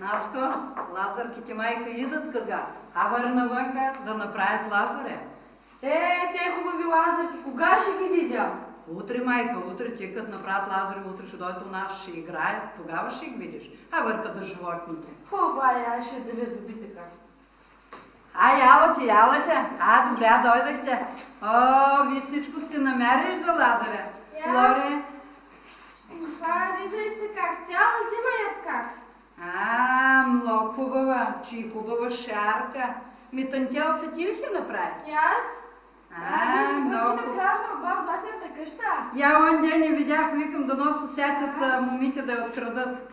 Наско, Лазарките майка идат кога? А върна вънка да направят Лазаря. Те хубави лазарки, кога ще ги видя? Утре, майка, утре ти като направят Лазаря, утре ще дойдат у нас, ще играят, тогава ще ги видиш. А върка да животните. Хубава, ще да ви доби така. Ялате. Добре, дойдахте. Вие всичко сте намерили за Лазаря. Лори? Виждали сте как, цяла зима е как. Много хубава, че хубава шарка. Тантелка ти ли ще направи? И аз? Много да кража баб батерата къща. Я он ден не видях, викам да носа сятят момите да я открадат.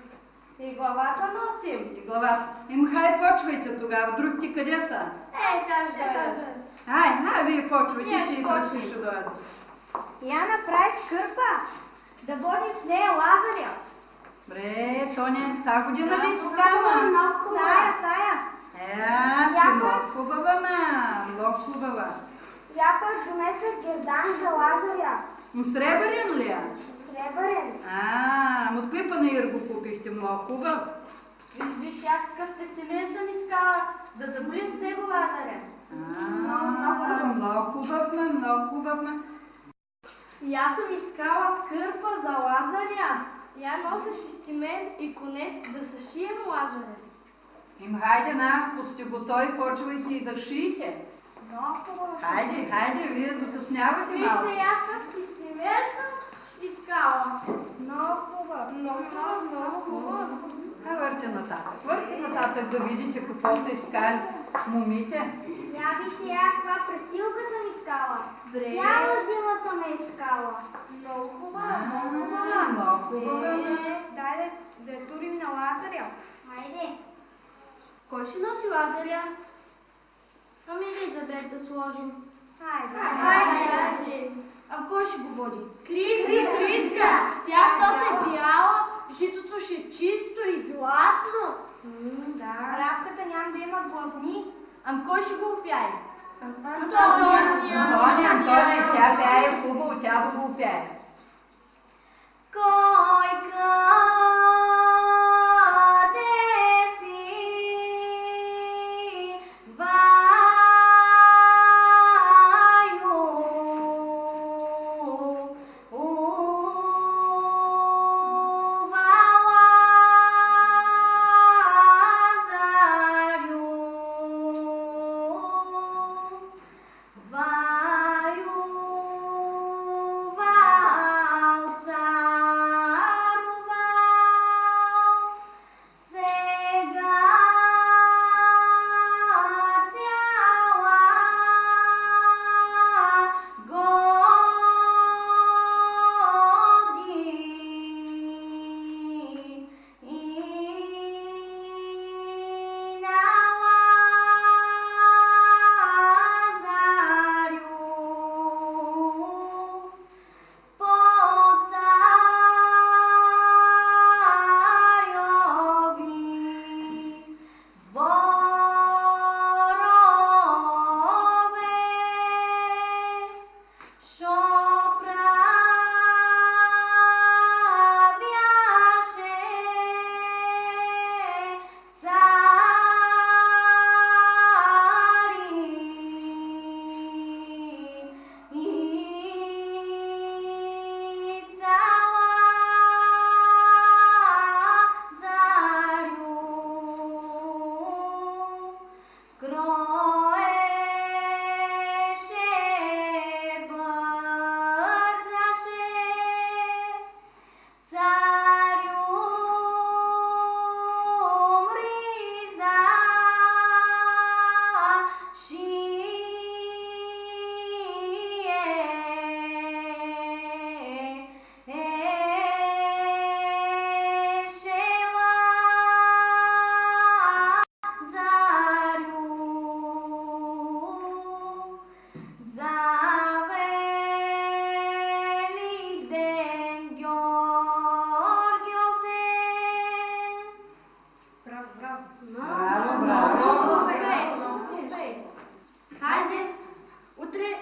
И главата носим. И главата. Хай почвайте тогава, другите къде са? Сега ще дойдат. Вие почвайте, Ние ти ще другите почнем. ще дойдат. Я направих кърпа, да водим с нея Лазаря. Бре, Тоня, та година ли изкама? Сая. Че много хубава, много хубава. Я пък донесах гердан за Лазаря. Сребърен ли е? Сребърен. От кои панаир го купихте? Много хубав. Виж, аз какъв тестемир съм искала да заболим с него Лазаря. Много хубав, И аз съм искала кърпа за Лазаря. Я нося системен и конец да съшием Лазаря. Хайде, ако сте готови, почвайте и да шиете. Много хубаво. Хайде, вие закъснявате малко. Вижте, я как системен съм искала. Много хубаво. Много хубаво. Върте нататък да видите какво са искали момите. Я вижте, каква престилка съм искала. Бре. Цяла зима съм я искала. Много хубаво. Много хубава. Дай да я турим на Лазаря. Хайде. Кой ще носи Лазаря? Ами Елизабет да сложим. Хайде. А кой ще го води? Криска! Тя, щото е бяла, житото ще е чисто и златно. Да. Рапката няма да има главни. Кой ще го опяе? Антония, тя пее хубаво, тя да го опее. Кой къде си, Вайо, Лазарю, Вайо,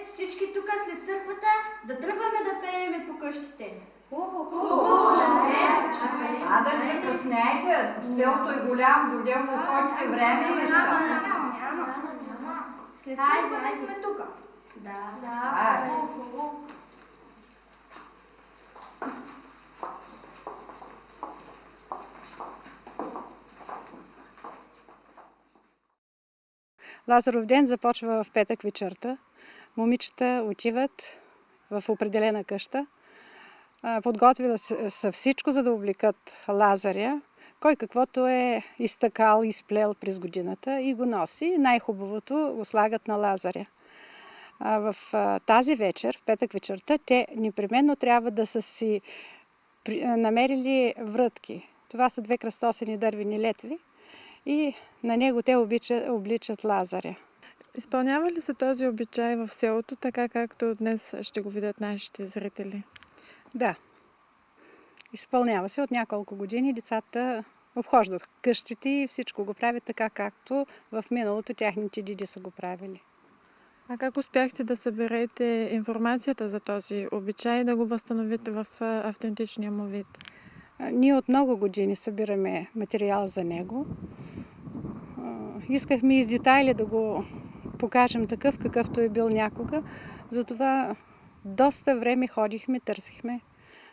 всички тук след църквата да тръгваме да пееме по къщите. Хубаво. Адър, закъсняйте. Селото е голям, дойде в обходите време и места. След църквата сме тука. Айде. Лазаров ден започва в петък вечерта. Момичета отиват в определена къща. Подготвила са всичко, за да облекат Лазаря. Кой каквото е изтъкал, изплел през годината и го носи. Най-хубавото го слагат на Лазаря. В тази вечер, в петък вечерта, те непременно трябва да са си намерили врътки. Това са 2 кръстосани дървени летви и на него те обличат Лазаря. Изпълнява ли се този обичай в селото, така както днес ще го видят нашите зрители? Да. Изпълнява се от няколко години. Децата обхождат къщите и всичко го правят така, както в миналото тяхните диди са го правили. А как успяхте да съберете информацията за този обичай и да го възстановите в автентичния му вид? Ние от много години събираме материал за него. Искахме из детайли да го покажем такъв, какъвто е бил някога. Затова доста време ходихме, търсихме.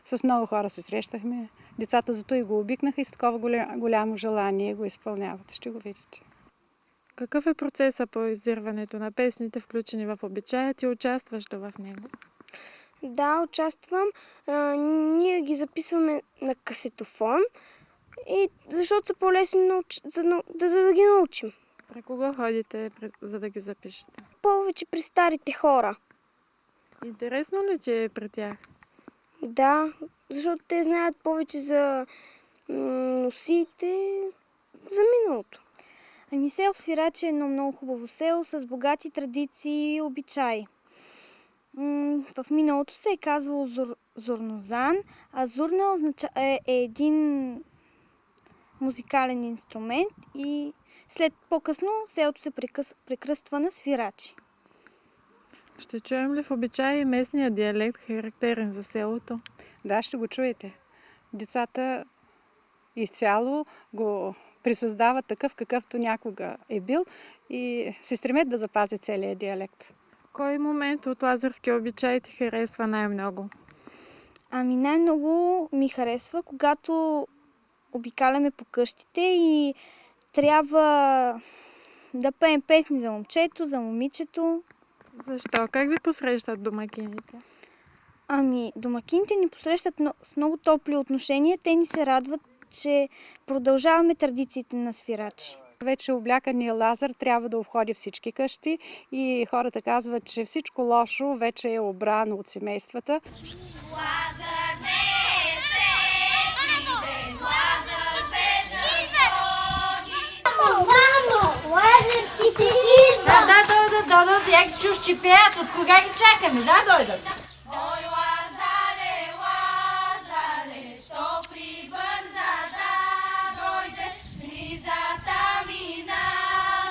С много хора се срещахме. Децата зато и го обикнаха и с такова голямо желание го изпълняват. Ще го видите. Какъв е процесът по издирването на песните, включени в обичая? Ти участваш ли в него? Да, участвам. Ние ги записваме на касетофон, и защото са по-лесно да ги научим. При кого ходите, за да ги запишете? Повече при старите хора. Интересно ли ти е при тях? Да, защото те знаят повече за носиите, за миналото. Ами село Свирачи е едно много хубаво село с богати традиции и обичаи. В миналото се е казвало Зурнозан, а зурна е един музикален инструмент и след по-късно селото се прекръства на Свирачи. Ще чуем ли в обичаи местния диалект, характерен за селото? Да, ще го чуете. Децата изцяло го присъздават такъв, какъвто някога е бил и се стремят да запазят целия диалект. Кой момент от лазарския обичай ти харесва най-много? Ами най-много ми харесва, когато обикаляме по къщите и трябва да пеем песни за момчето, за момичето. Защо? Как ви посрещат домакините? Ами домакините ни посрещат с много топли отношения. Те ни се радват, че продължаваме традициите на Свирачи. Вече облякания Лазар трябва да обходи всички къщи и хората казват, че всичко лошо вече е обрано от семействата. Лазар не се приден, Лазар беден ходи. Мамо, лазарките идват! Да, дойдат, як чуш, че пеят, от кога ги чакаме, да, дойдат. Дой, Лазаре, Лазаре, що прибърза да дойдеш, ризата мина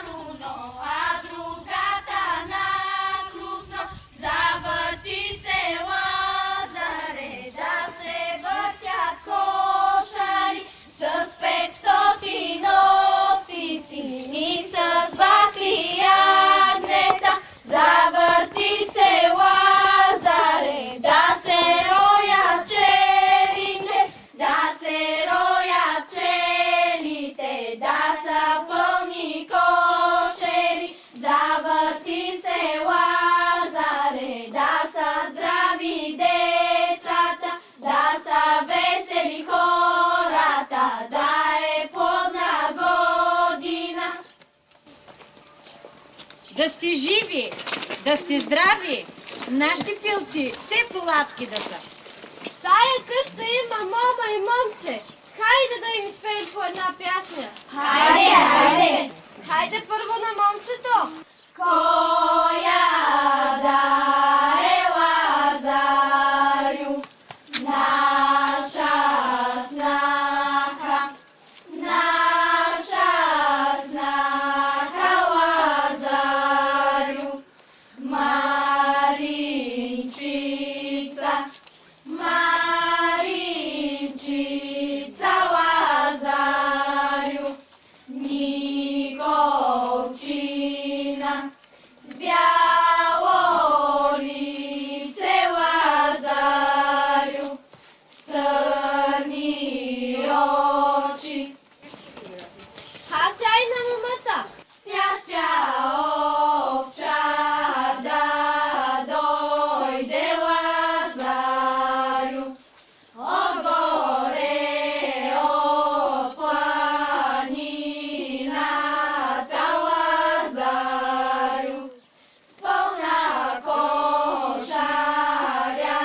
руно, а другата наклусно. Завърти се, Лазаре, да се въртят кошари с 500 овчици и с вакли ягнета. Завърти се, Лазаре, да се роят пчелите, да се роят пчелите, да са пълни кошери. Завърти се, Лазаре, да са здрави децата, да са весели хората, да е плодна година. Да сте живи, да сте здрави, нашите пилци, все поладки да са. Тая къща има мама и момче. Хайде да им изпеем по една пясня. Хайде, хайде! Хайде първо на момчето. Коя да е, Лазарю, наша снаха, наша снаха, Лазарю, Маринчица, Маринчица. църни очи. Хасяй на момата, сяща овча, да дойде Лазарю. Отгоре от планината Лазарю, с пълна кошаря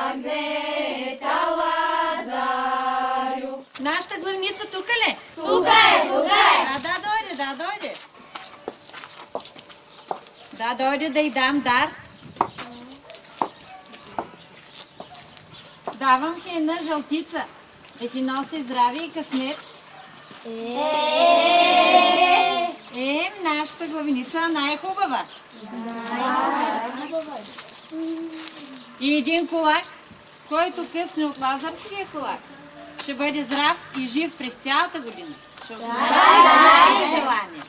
ягнета Лазарю. Нашата главница тук ли? Тука е, тука е. Да дойде. Да дойде да й дам дар. Давам ти една жълтица. Да ти носи здраве и късмет. Нашата главница най-хубава. И един кулак, който късне от лазарския кулак, ще бъде здрав и жив през цялата година. Ще осъзнаят всичките желания.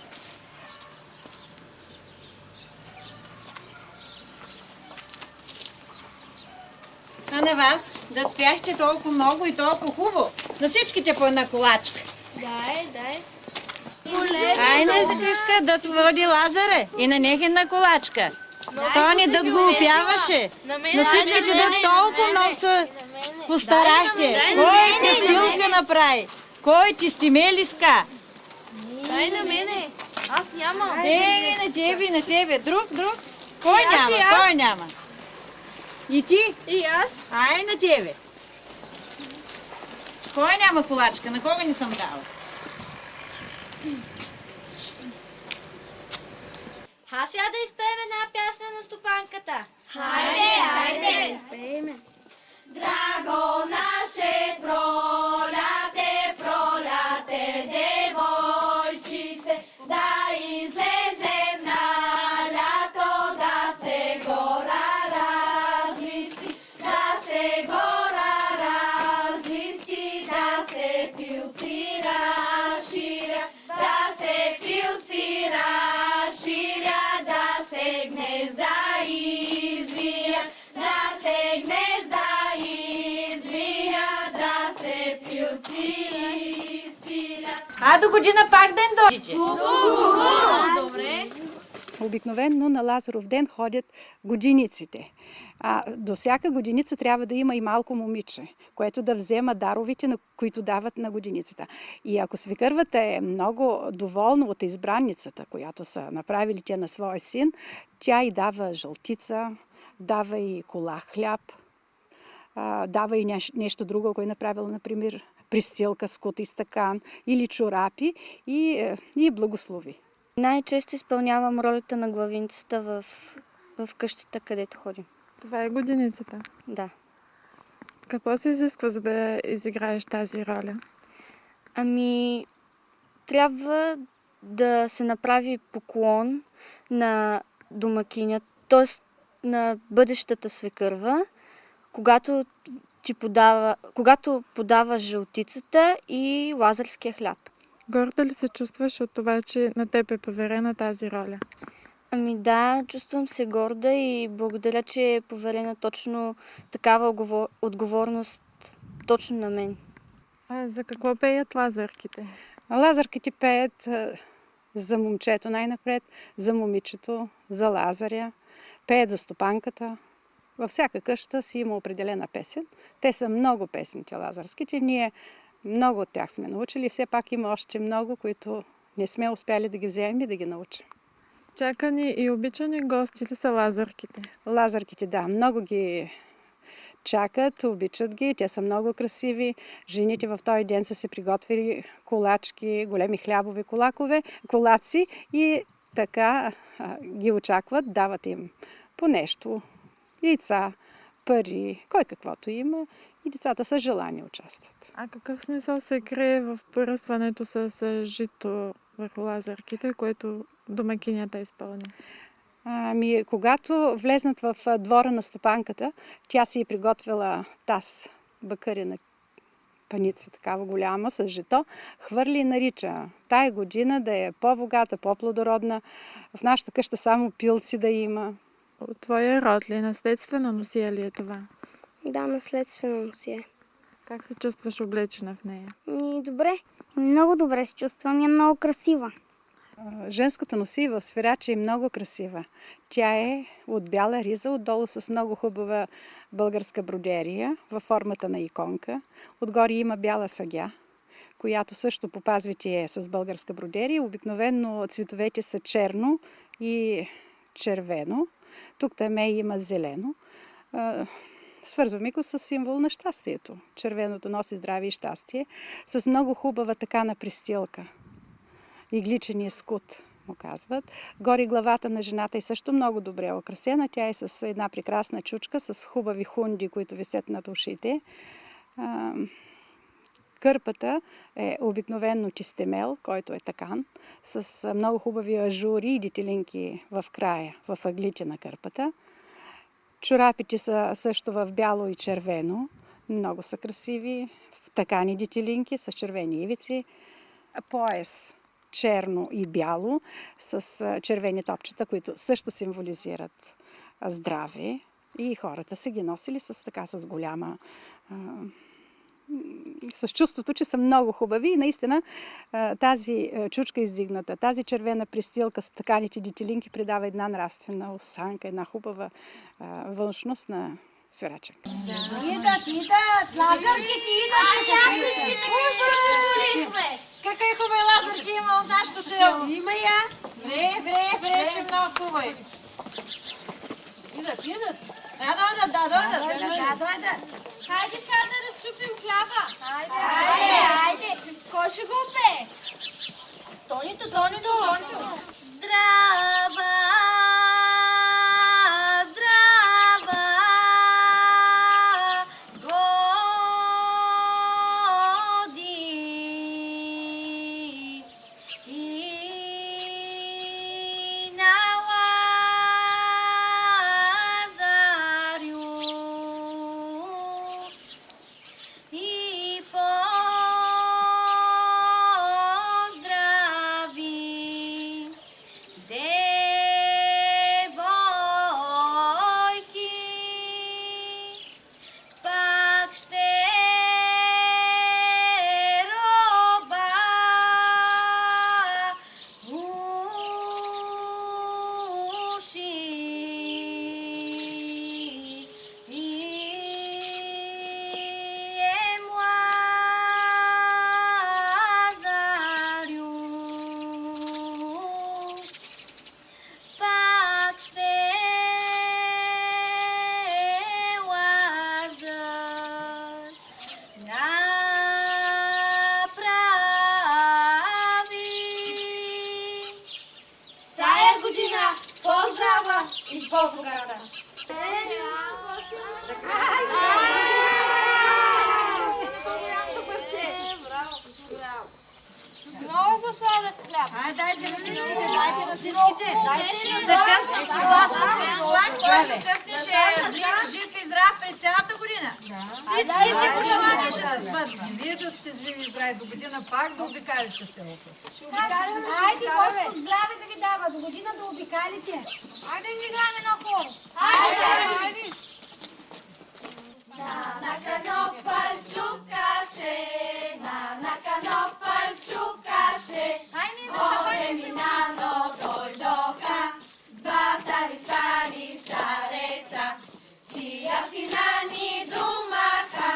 А на вас да пяхте толкова много и толкова хубаво. На всичките по една колачка. Дай. Ай, не иска да води Лазаре и на нех една колачка. Той ни да го опяваше. На всичките да толкова много се постарахте. Кой пестилка направи? Кой чистимелиска? Дай на мене. Аз нямам. На тебе. Друг. Кой няма? И ти? И аз. Ай, на тебе. Кой няма колачка? На кога не съм дала? Хася да изпеем една пясна на стопанката. Хайде! Драго наше проляте, девойчице, да излезем на лято, да се гора разлисти, да се пилци разширя, да се гнезда извия, да се пилци изпилят. А до година пак ден дойдете. Добре. Обикновено на Лазаров ден ходят годиниците. До всяка годиница трябва да има и малко момиче, което да взема даровите, които дават на годиницата. И ако свекървата е много доволна от избранницата, която са направили те на своя син, тя й дава жълтица, дава и кола хляб, дава и нещо друго, ако е направила, например, пристилка с кут и стакан или чорапи и благослови. Най-често изпълнявам ролята на главинцата в къщата, където ходим. Това е годиницата. Да. Какво се изисква, за да изиграеш тази роля? Трябва да се направи поклон на домакиня, т.е. на бъдещата свекърва, когато подава жълтицата и лазарския хляб. Горда ли се чувстваш от това, че на теб е поверена тази роля? Да, чувствам се горда и благодаря, че е поверена точно такава отговорност точно на мен. За какво пеят лазарките? Лазарките пеят за момчето най-напред, за момичето, за Лазаря, пеят за стопанката. Във всяка къща си има определена песен. Те са много песните лазарските. Ние много от тях сме научили. Все пак има още много, които не сме успяли да ги вземем и да ги научим. Чакани и обичани гости ли са лазарките? Лазарките, да, много ги чакат, обичат ги. Те са много красиви. Жените в този ден са се приготвили колачки, големи хлябови колаци и така ги очакват, дават им по нещо. Яйца, пари, кой каквото има и децата са желани участват. А какъв смисъл се крие в поръсването с жито върху лазарките, което домакинята изпълни? Когато влезнат в двора на стопанката, тя си е приготвила таз, бакърина паница, такава голяма, с жито, хвърли и нарича тая година да е по-богата, по-плодородна. В нашата къща само пилци да има. От твоя род ли, наследствено носия ли е това? Да, наследствено си е. Как се чувстваш облечена в нея? Добре. Много добре се чувствам и е много красива. Женската носия в свирача е много красива. Тя е от бяла риза, отдолу с много хубава българска бродерия във формата на иконка. Отгоре има бяла сагя, която също по пазвите е с българска бродерия. Обикновено цветовете са черно и червено. Тук там има зелено. Свързваме го с символ на щастието. Червеното носи здраве и щастие. С много хубава такана пристилка. Игличения скут, му казват. Горе главата на жената е също много добре украсена. Тя е с една прекрасна чучка, с хубави хунди, които висят над ушите. Кърпата е обикновено чистемел, който е такан, с много хубави ажури и детелинки в края, в ъглите на кърпата. Чорапите са също в бяло и червено. Много са красиви. В такани детелинки с червени ивици. Пояс черно и бяло с червени топчета, които също символизират здраве. И хората са ги носили с голяма... с чувството, че са много хубави. И наистина тази чучка издигната, тази червена пристилка с таканите детелинки придава една нравствена осанка, една хубава външност на свирача. Идат! Лазърките идат! Какви хубави лазърки има в нашото село? Има я? Бре, че много хубави. Идат. Да, дойдат. Хайде сега да разчупим хляба. Хайде. Кой ще го пее? Тонито. Здрава! По-здрава и по-богата! Много сладък хляб. Дайте на всичките. За късна който къснеше жив и здрав през цялата година. Всичките пожелания ще се свършат. Вие да сте живи и здрави до година, пак да обикалите селото. Хайде, Господ здраве да ви дава, до година да обикалите. Хайде да играем едно хора. Хайде! На канопъл чукаше, на канопъл чукаше, оде минано дойдоха два стари стареца. Тия синани думаха,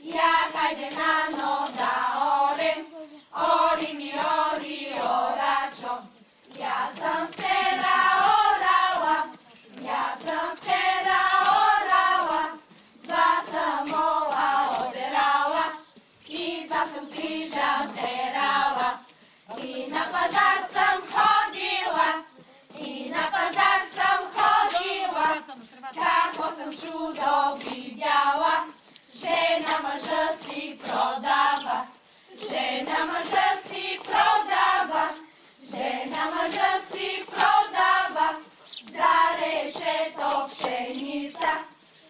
я хайде нано да орем, ори ми ори орачо. Я съм вчера орала, два съм мола одерала и два съм крижа стерала. И на пазар съм ходила, какво съм чудо видяла. Жена мъжа си продава, за решето пшеница,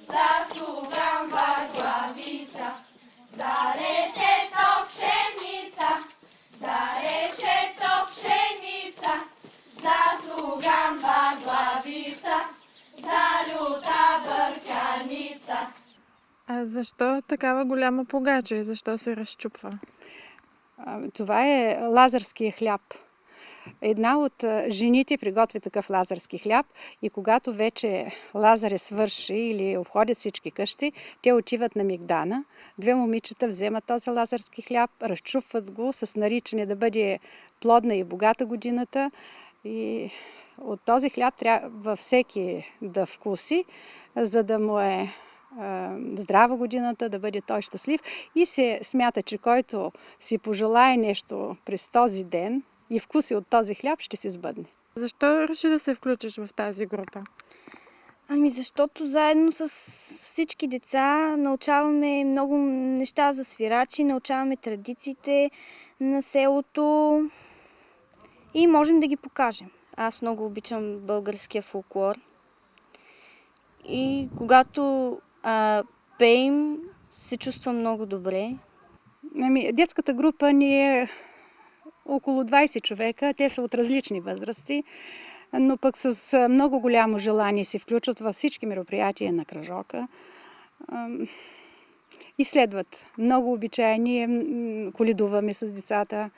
за суганва главица. За решето пшеница, за суганва главица, за жута бърканица. А защо такава голяма погача и защо се разчупва? Това е лазарския хляб. Една от жените приготви такъв лазарски хляб и когато вече Лазар е свърши или обходят всички къщи, те отиват на Мигдана. Две момичета вземат този лазарски хляб, разчупват го с наричане да бъде плодна и богата годината. И от този хляб трябва всеки да вкуси, за да му е здрава годината, да бъде той щастлив. И се смята, че който си пожелае нещо през този ден и вкуси от този хляб, ще се сбъдне. Защо реши да се включиш в тази група? Ами защото заедно с всички деца научаваме много неща за свирачи, научаваме традициите на селото и можем да ги покажем. Аз много обичам българския фолклор и когато пеем, се чувствам много добре. Детската група ни е около 20 човека, те са от различни възрасти, но пък с много голямо желание се включват във всички мероприятия на кръжока. Изследват много обичаи. Ние коледуваме с децата,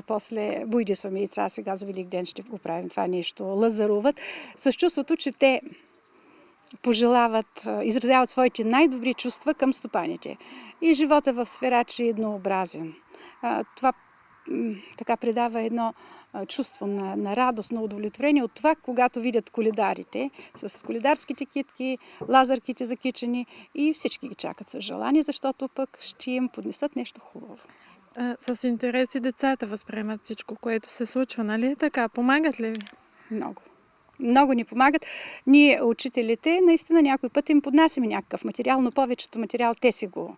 после бойдисваме яйца, сега за Велик ден ще го правим това нещо, лазаруват, с чувството, че те пожелават, изразяват своите най-добри чувства към стопаните. И живота в Свирачи е еднообразен. Това така придава едно чувство на радост, на удовлетворение от това, когато видят коледарите с коледарските китки, лазарките закичени и всички ги чакат с желание, защото пък ще им поднесат нещо хубаво. С интерес и децата възприемат всичко, което се случва, нали така? Помагат ли ви? Много. Много ни помагат. Ние, учителите, наистина някой път им поднасяме някакъв материал, но повечето материал те си го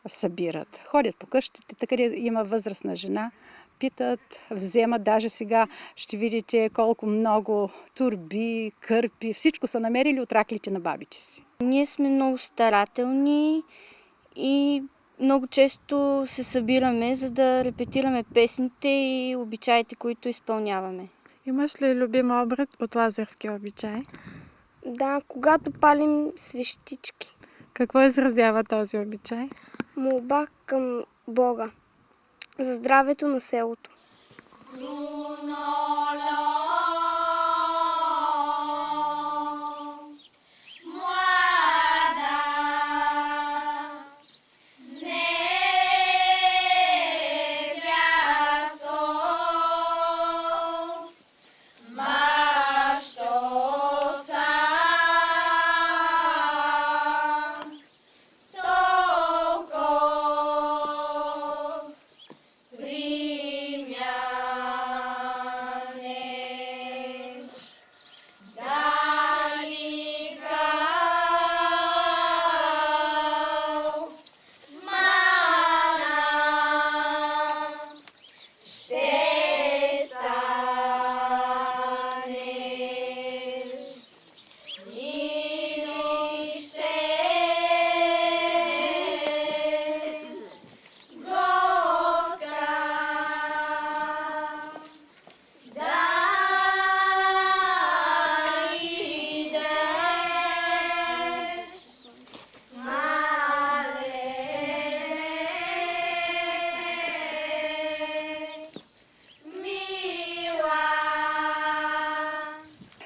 събират. Ходят по къщите, така има възрастна жена, питат, вземат. Даже сега ще видите колко много турби, кърпи, всичко са намерили от раклите на бабите си. Ние сме много старателни и много често се събираме, за да репетираме песните и обичаите, които изпълняваме. Имаш ли любим обред от лазарски обичай? Да, когато палим свещички. Какво изразява този обичай? Молба към Бога за здравето на селото.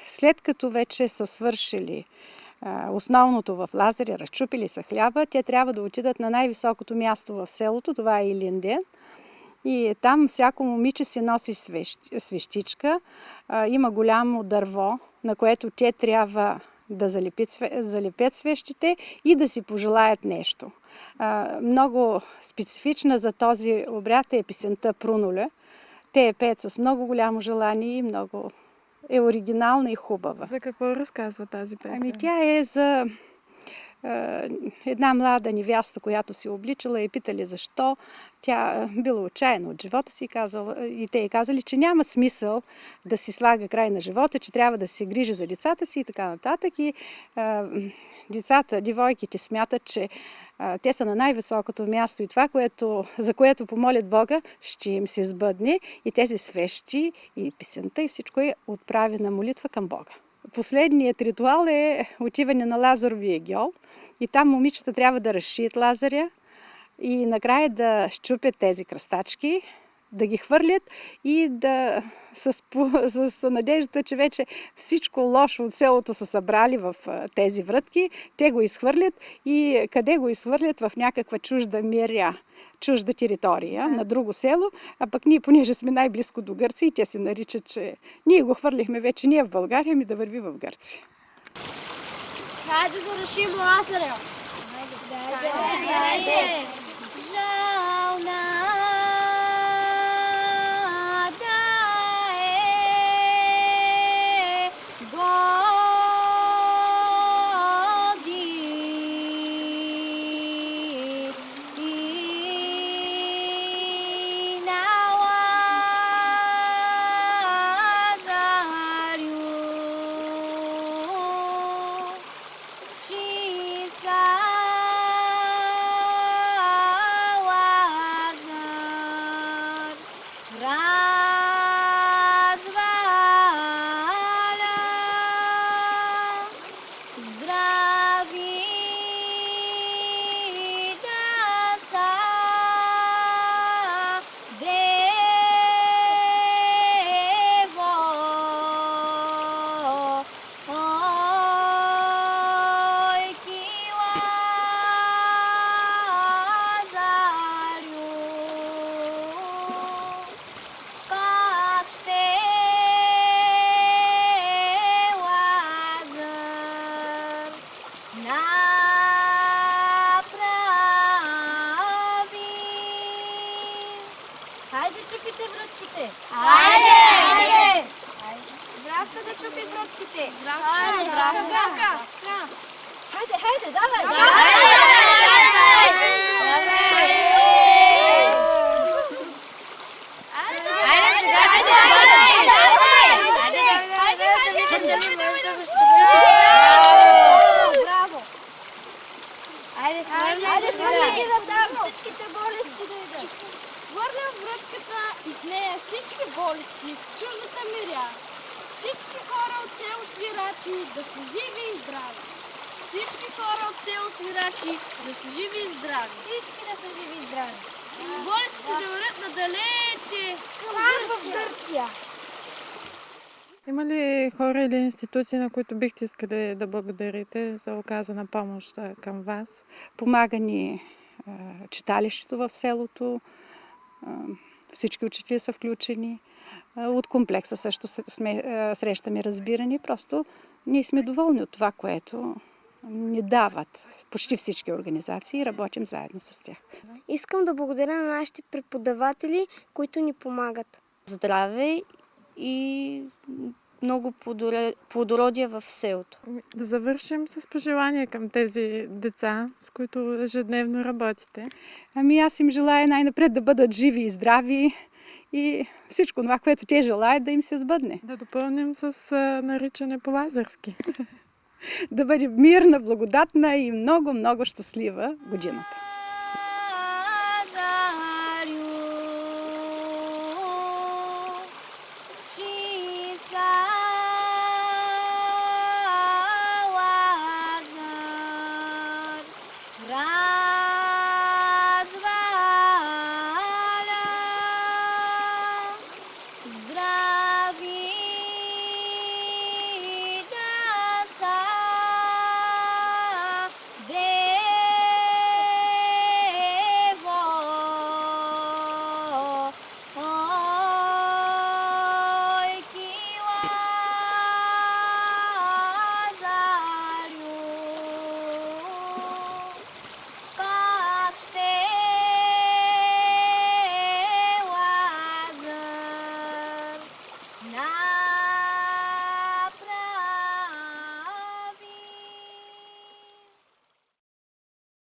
След като вече са свършили основното в Лазаря, разчупили са хляба, те трябва да отидат на най-високото място в селото, това е Илинден. И там всяко момиче си носи свещичка, има голямо дърво, на което те трябва да залепят свещите и да си пожелаят нещо. Много специфична за този обряд е песента Прунуля. Те я пеят с много голямо желание и много е оригинална и хубава. За какво разказва тази песен? Тя е за една млада невяста, която си обличала и питали защо. Тя била отчаяна от живота си и те й казали, че няма смисъл да си слага край на живота, че трябва да се грижи за децата си и така нататък. И децата, девойките смятат, че те са на най-високото място и това, за което помолят Бога, ще им се сбъдне и тези свещи и песента и всичко е отправена молитва към Бога. Последният ритуал е отиване на Лазаровия гьол и там момичета трябва да разшият лазаря и накрая да щупят тези кръстачки, да ги хвърлят и да с надеждата, че вече всичко лошо от селото са събрали в тези врътки, те го изхвърлят и къде го изхвърлят? В някаква чужда миря, чужда територия, на друго село, а пък ние, понеже сме най-близко до Гърция и те се наричат, че ние го хвърлихме вече ние в България, ми да върви в Гърция. Хайде да решим лазаря! Хайде! Жал надае чупите врътките! Хайде! Здравка да чупи врътките! Здравка! Хайде, давай! Всичките болести да идат. Хвърлям врътката и с нея всички болести в чуждата миря. Всички хора от село Свирачи да са живи и здрави. Всички хора от село Свирачи да са живи и здрави. Всички да са живи и здрави. Болестите да вървят надалече в Гърция. Има ли хора или институции, на които бихте искали да благодарите за оказана помощ към вас? Помага ни читалището в селото, всички учители са включени. От комплекса също срещаме разбиране. Просто ние сме доволни от това, което ни дават почти всички организации и работим заедно с тях. Искам да благодаря на нашите преподаватели, които ни помагат. Здраве и много плодородие в селото. Да завършим с пожелания към тези деца, с които ежедневно работите. Аз им желая най-напред да бъдат живи и здрави и всичко това, което те желаят, да им се сбъдне. Да допълним с наричане по лазарски. Да бъде мирна, благодатна и много, много щастлива годината. Now